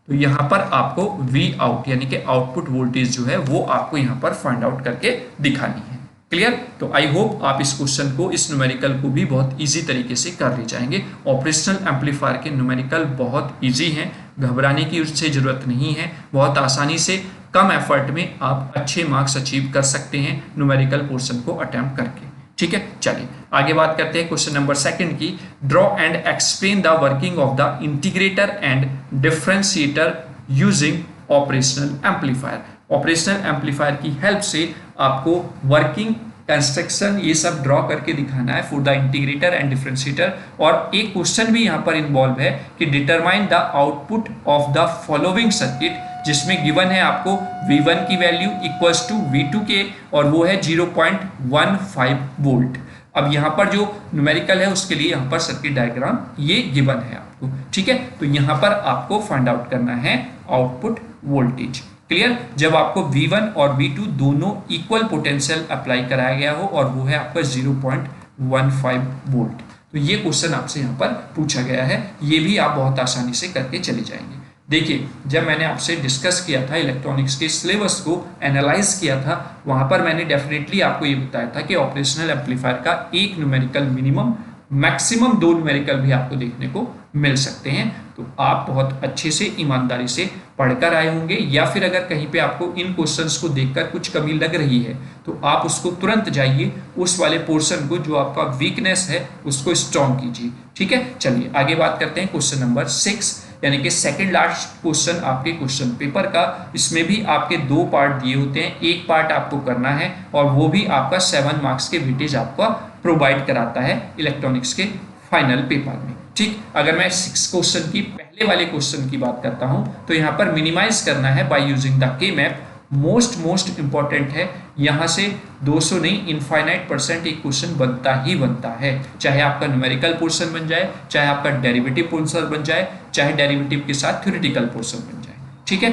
तो यहाँ पर आपको वी आउट यानी कि आउटपुट वोल्टेज जो है वो आपको यहाँ पर फाइंड आउट करके दिखानी है। क्लियर, तो आई होप आप इस क्वेश्चन को, इस न्यूमेरिकल को भी बहुत इजी तरीके से कर ले जाएंगे। ऑपरेशनल एम्पलीफायर के न्यूमेरिकल बहुत इजी हैं, घबराने की उससे जरूरत नहीं है। बहुत आसानी से कम एफर्ट में आप अच्छे मार्क्स अचीव कर सकते हैं न्यूमेरिकल पोर्शन को अटेम्प्ट करके। ठीक है, चलिए आगे बात करते हैं क्वेश्चन नंबर 2 की। Draw and explain the working of the integrator and differentiator using operational amplifier. Operational amplifier की हेल्प से आपको वर्किंग, कंस्ट्रक्शन ये सब ड्रॉ करके दिखाना है for the integrator and differentiator. और एक क्वेश्चन भी यहाँ पर इन्वॉल्व है कि determine the output of the following circuit, जिसमें गिवन है आपको V1 की वैल्यू इक्वल्स टू V2 के, और वो है 0.15 वोल्ट। अब यहाँ पर जो न्यूमेरिकल है उसके लिए यहाँ पर सर्किट डायग्राम ये गिवन है आपको। ठीक है, तो यहाँ पर आपको फाइंड आउट करना है आउटपुट वोल्टेज। क्लियर, जब आपको V1 और V2 दोनों इक्वल पोटेंशियल अप्लाई कराया गया हो और वो है आपका 0.15 वोल्ट। तो ये क्वेश्चन आपसे यहाँ पर पूछा गया है, ये भी आप बहुत आसानी से करके चले जाएंगे। देखिए, जब मैंने आपसे डिस्कस किया था इलेक्ट्रॉनिक्स के सिलेबस को एनालाइज किया था, वहां पर मैंने डेफिनेटली आपको ये बताया था कि ऑपरेशनल एम्पलीफायर का एक न्यूमेरिकल मिनिमम, मैक्सिमम 2 न्यूमेरिकल भी आपको देखने को मिल सकते हैं। तो आप बहुत अच्छे से ईमानदारी से पढ़कर आए होंगे, या फिर अगर कहीं पे आपको इन क्वेश्चंस को देखकर कुछ कमी लग रही है तो आप उसको तुरंत जाइए, उस वाले पोर्शन को जो आपका वीकनेस है उसको स्ट्रॉन्ग कीजिए। ठीक है, चलिए आगे बात करते हैं क्वेश्चन नंबर 6 यानी कि सेकंड लास्ट क्वेश्चन आपके क्वेश्चन पेपर का। इसमें भी आपके 2 पार्ट दिए होते हैं, एक पार्ट आपको करना है और वो भी आपका 7 मार्क्स के वेटेज आपका प्रोवाइड कराता है इलेक्ट्रॉनिक्स के फाइनल पेपर में। ठीक, अगर मैं 6 क्वेश्चन की पहले वाले क्वेश्चन की बात करता हूं तो यहाँ पर मिनिमाइज करना है बाय यूजिंग द के मैप। मोस्ट इंपॉर्टेंट है, यहाँ से 200 नहीं, इनफाइनाइट % एक क्वेश्चन बनता ही बनता है, चाहे आपका न्यूमेरिकल पोर्शन बन जाए, चाहे आपका डेरिवेटिव पोर्शन बन जाए, चाहे डेरिवेटिव के साथ थ्योरेटिकल पोर्शन बन जाए। ठीक है,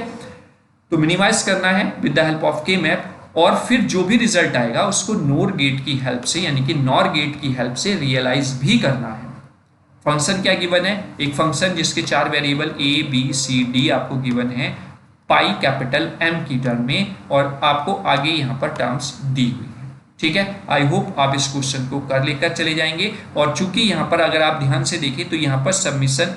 तो मिनिमाइज करना है with the help of K map, और फिर जो भी रिजल्ट आएगा उसको नोर गेट की हेल्प से यानी कि नॉर गेट की हेल्प से रियलाइज भी करना है। फंक्शन क्या गिवन है, एक फंक्शन जिसके 4 variable A B C D आपको गिवन है पाई कैपिटल M की टर्म में, और आपको आगे यहाँ पर टर्म्स दी हुई है। ठीक है, आई होप आप इस क्वेश्चन को कर लेकर चले जाएंगे। और चूंकि यहाँ पर अगर आप ध्यान से देखें तो यहाँ पर सबमिशन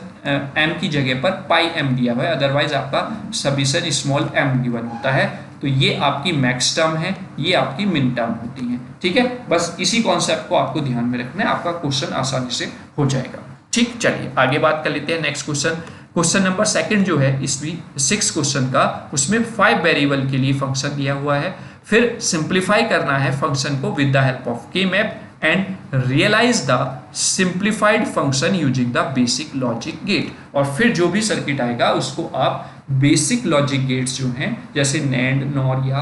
M की जगह पर पाई M दिया हुआ है, अदरवाइज आपका सबमिशन स्मॉल m गिवन होता है। तो ये आपकी मैक्स टर्म है, ये आपकी मिन टर्म होती है। ठीक है, बस इसी कॉन्सेप्ट को आपको ध्यान में रखना है, आपका क्वेश्चन आसानी से हो जाएगा। ठीक, चलिए आगे बात कर लेते हैं नेक्स्ट क्वेश्चन। क्वेश्चन नंबर 2 जो है इस 6 क्वेश्चन का, उसमें 5 वेरिएबल के लिए फंक्शन दिया हुआ है। फिर सिंप्लीफाई करना है फंक्शन को with the help of K map and realize the simplified function using the basic logic gate. और फिर जो भी सर्किट आएगा उसको आप बेसिक लॉजिक गेट्स जो हैं जैसे नैंड, नॉर या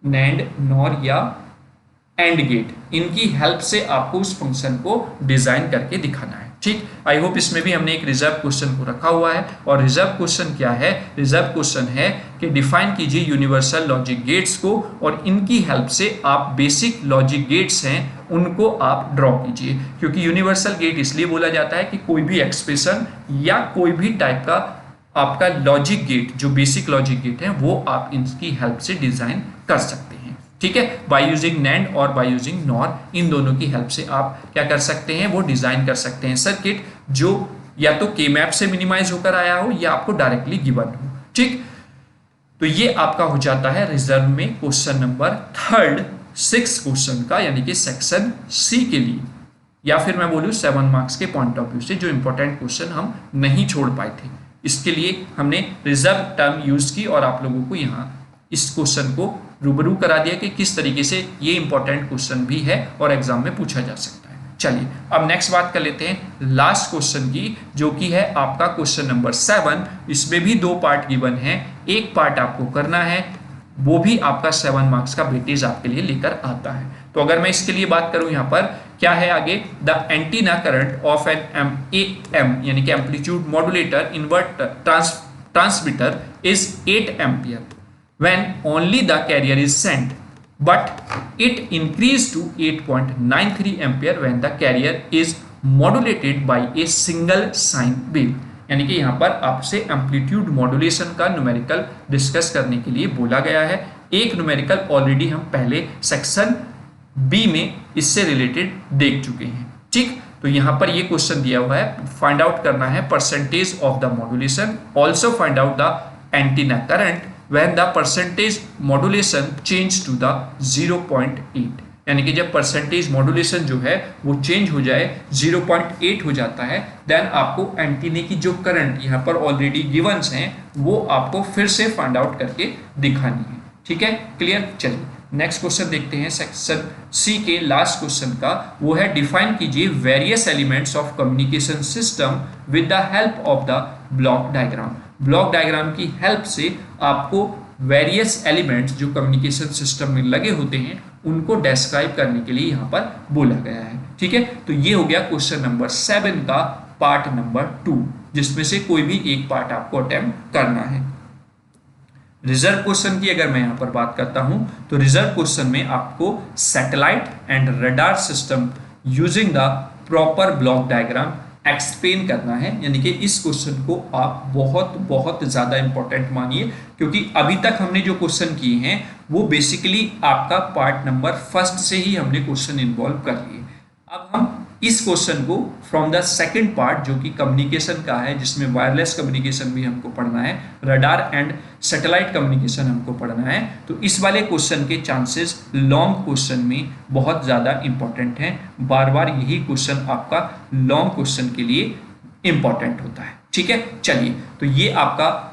नैंड, नॉर या एंड गेट, इनकी हेल्प से आपको उस फंक्शन को डिजाइन करके दिखाना है। ठीक, आई होप इसमें भी हमने एक रिजर्व क्वेश्चन को रखा हुआ है। और रिजर्व क्वेश्चन क्या है? रिजर्व क्वेश्चन है कि डिफाइन कीजिए यूनिवर्सल लॉजिक गेट्स को और इनकी हेल्प से आप बेसिक लॉजिक गेट्स हैं उनको आप ड्रॉ कीजिए। क्योंकि यूनिवर्सल गेट इसलिए बोला जाता है कि कोई भी एक्सप्रेशन या कोई भी टाइप का आपका लॉजिक गेट, जो बेसिक लॉजिक गेट है, वो आप इनकी हेल्प से डिजाइन कर सकते हैं। ठीक है, बाय यूजिंग नैंड और बाय यूजिंग नॉर, इन दोनों की हेल्प से आप क्या कर सकते हैं? वो डिजाइन कर सकते हैं सर्किट जो या तो के मैप से मिनिमाइज होकर आया हो या आपको डायरेक्टली गिवन हो। ठीक, तो ये आपका हो जाता है रिजर्व में क्वेश्चन नंबर 3 6 क्वेश्चन का, यानी कि सेक्शन सी के लिए, या फिर मैं बोलूँ 7 मार्क्स के पॉइंट ऑफ व्यू से जो इंपॉर्टेंट क्वेश्चन हम नहीं छोड़ पाए थे, इसके लिए हमने रिजर्व टर्म यूज की और आप लोगों को यहाँ इस क्वेश्चन को रूबरू करा दिया कि किस तरीके से ये इंपॉर्टेंट क्वेश्चन भी है और एग्जाम में पूछा जा सकता है। चलिए अब नेक्स्ट बात कर लेते हैं लास्ट क्वेश्चन की, जो कि है आपका क्वेश्चन नंबर 7। इसमें भी 2 पार्ट गिवन है, एक पार्ट आपको करना है, वो भी आपका 7 मार्क्स का वेटेज आपके लिए लेकर आता है। तो अगर मैं इसके लिए बात करूं, यहाँ पर क्या है आगे? The antenna current of an AM यानी कि amplitude modulator invert transmitter is 8 ampere when only the carrier is sent, but it increased to 8.93 ampere when the carrier is modulated by a single sine wave। यानी कि यहाँ पर आपसे एम्पलीट्यूड मॉड्यूलेशन का न्यूमेरिकल डिस्कस करने के लिए बोला गया है। एक न्यूमेरिकल ऑलरेडी हम पहले सेक्शन बी में इससे रिलेटेड देख चुके हैं। ठीक, तो यहाँ पर ये क्वेश्चन दिया हुआ है, फाइंड आउट करना है percentage of the modulation, also find out the antenna current when the percentage modulation change to the 0.8, यानी कि जब परसेंटेज मॉड्यूलेशन जो है वो चेंज हो जाए 0.8 हो जाता है, देन आपको एंटीने की जो करंट यहाँ पर ऑलरेडी गिवंस हैं वो आपको फिर से फाइंड आउट करके दिखानी है। ठीक है, क्लियर? चलिए नेक्स्ट क्वेश्चन देखते हैं सेक्शन सी के लास्ट क्वेश्चन का, वो है डिफाइन कीजिए various elements of communication system with the help of the block diagram. Block diagram की हेल्प से आपको वेरियस एलिमेंट्स जो कम्युनिकेशन सिस्टम में लगे होते हैं उनको डिस्क्राइब करने के लिए यहाँ पर बोला गया है। ठीक है, तो ये हो गया क्वेश्चन नंबर 7 का पार्ट नंबर 2, जिसमें से कोई भी एक पार्ट आपको अटेम्प्ट करना है। रिजर्व क्वेश्चन की अगर मैं यहाँ पर बात करता हूँ तो रिजर्व क्वेश्चन में आपको satellite and radar system using the proper block diagram explain करना है। यानी कि इस क्वेश्चन को आप बहुत बहुत ज़्यादा इंपॉर्टेंट मानिए, क्योंकि अभी तक हमने जो क्वेश्चन किए हैं वो बेसिकली आपका पार्ट नंबर 1 से ही हमने क्वेश्चन इन्वॉल्व कर लिए। अब हम इस क्वेश्चन को फ्रॉम द सेकंड पार्ट जो कि कम्युनिकेशन का है, जिसमें वायरलेस कम्युनिकेशन भी हमको पढ़ना है, रडार एंड सैटेलाइट कम्युनिकेशन हमको पढ़ना है, तो इस वाले क्वेश्चन के चांसेस लॉन्ग क्वेश्चन में बहुत ज़्यादा इंपॉर्टेंट हैं। बार बार यही क्वेश्चन आपका लॉन्ग क्वेश्चन के लिए इंपॉर्टेंट होता है। ठीक है, चलिए तो ये आपका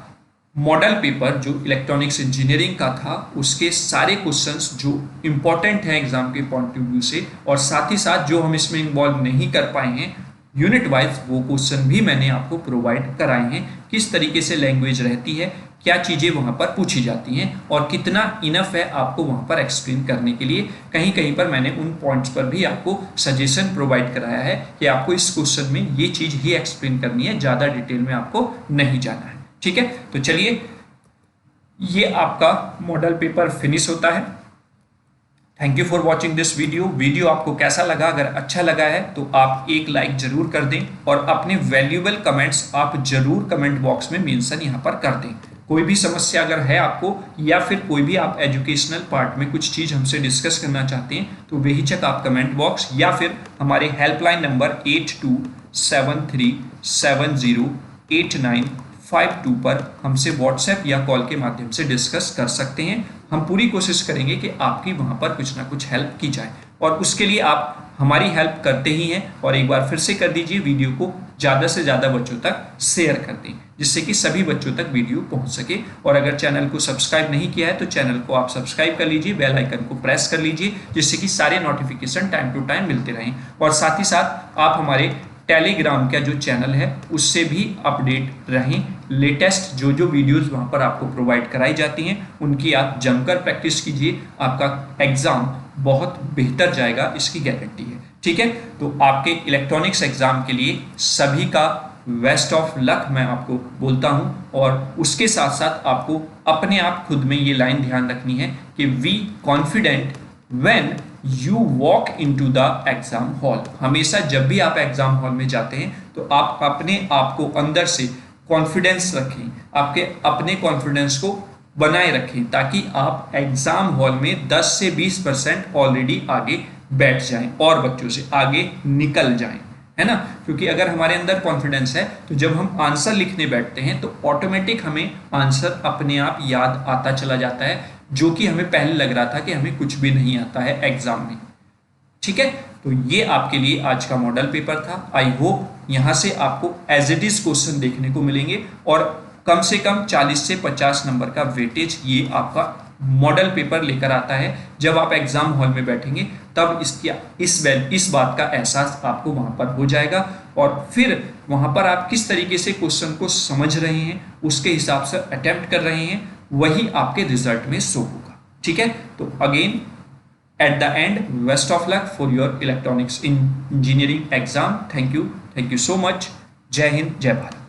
मॉडल पेपर जो इलेक्ट्रॉनिक्स इंजीनियरिंग का था उसके सारे क्वेश्चंस जो इंपॉर्टेंट हैं एग्जाम के पॉइंट ऑफ व्यू से, और साथ ही साथ जो हम इसमें इन्वॉल्व नहीं कर पाए हैं यूनिट वाइज, वो क्वेश्चन भी मैंने आपको प्रोवाइड कराए हैं। किस तरीके से लैंग्वेज रहती है, क्या चीज़ें वहाँ पर पूछी जाती हैं और कितना इनफ है आपको वहाँ पर एक्सप्लेन करने के लिए। कहीं कहीं पर मैंने उन पॉइंट्स पर भी आपको सजेशन प्रोवाइड कराया है कि आपको इस क्वेश्चन में ये चीज़ ही एक्सप्लेन करनी है, ज़्यादा डिटेल में आपको नहीं जाना है। ठीक है, तो चलिए ये आपका मॉडल पेपर फिनिश होता है। Thank you for watching this video आपको कैसा लगा? अगर अच्छा लगा है तो आप एक लाइक जरूर कर दें और अपने वैल्यूएबल कमेंट्स आप जरूर कमेंट बॉक्स में मेंशन यहाँ पर कर दें। कोई भी समस्या अगर है आपको, या फिर कोई भी आप एजुकेशनल पार्ट में कुछ चीज़ हमसे डिस्कस करना चाहते हैं, तो बेहिचक आप कमेंट बॉक्स या फिर हमारे हेल्पलाइन नंबर 8273708952 पर हमसे व्हाट्सएप या कॉल के माध्यम से डिस्कस कर सकते हैं। हम पूरी कोशिश करेंगे कि आपकी वहाँ पर कुछ ना कुछ हेल्प की जाए, और उसके लिए आप हमारी हेल्प करते ही हैं। और एक बार फिर से कर दीजिए, वीडियो को ज़्यादा से ज़्यादा बच्चों तक शेयर कर दें, जिससे कि सभी बच्चों तक वीडियो पहुँच सके। और अगर चैनल को सब्सक्राइब नहीं किया है तो चैनल को आप सब्सक्राइब कर लीजिए, बेल आइकन को प्रेस कर लीजिए, जिससे कि सारे नोटिफिकेशन टाइम टू टाइम मिलते रहें। और साथ ही साथ आप हमारे टेलीग्राम का जो चैनल है उससे भी अपडेट रहें। लेटेस्ट जो जो वीडियोस वहाँ पर आपको प्रोवाइड कराई जाती हैं उनकी आप जमकर प्रैक्टिस कीजिए, आपका एग्ज़ाम बहुत बेहतर जाएगा, इसकी गारंटी है। ठीक है, तो आपके इलेक्ट्रॉनिक्स एग्ज़ाम के लिए सभी का बेस्ट ऑफ लक मैं आपको बोलता हूं। और उसके साथ साथ आपको अपने आप खुद में ये लाइन ध्यान रखनी है कि we confident when you walk into the exam hall. हमेशा जब भी आप एग्जाम हॉल में जाते हैं तो आप अपने आप को अंदर से कॉन्फिडेंस रखें, आपके अपने कॉन्फिडेंस को बनाए रखें, ताकि आप एग्जाम हॉल में 10 से 20% ऑलरेडी आगे बैठ जाएं और बच्चों से आगे निकल जाएं, है ना। क्योंकि अगर हमारे अंदर कॉन्फिडेंस है तो जब हम आंसर लिखने बैठते हैं तो ऑटोमेटिक हमें आंसर अपने आप याद आता चला जाता है, जो कि हमें पहले लग रहा था कि हमें कुछ भी नहीं आता है एग्जाम में। ठीक है, तो ये आपके लिए आज का मॉडल पेपर था। आई होप यहां से आपको एज इट इज क्वेश्चन देखने को मिलेंगे और कम से कम 40 से 50 नंबर का वेटेज ये आपका मॉडल पेपर लेकर आता है। जब आप एग्जाम हॉल में बैठेंगे तब इस बात का एहसास आपको वहां पर हो जाएगा और फिर वहां पर आप किस तरीके से क्वेश्चन को समझ रहे हैं, उसके हिसाब से अटेम्प्ट कर रहे हैं, वही आपके रिजल्ट में शो होगा। ठीक है, तो again at the end best of luck for your electronics engineering exam. Thank you so much. जय हिंद, जय भारत।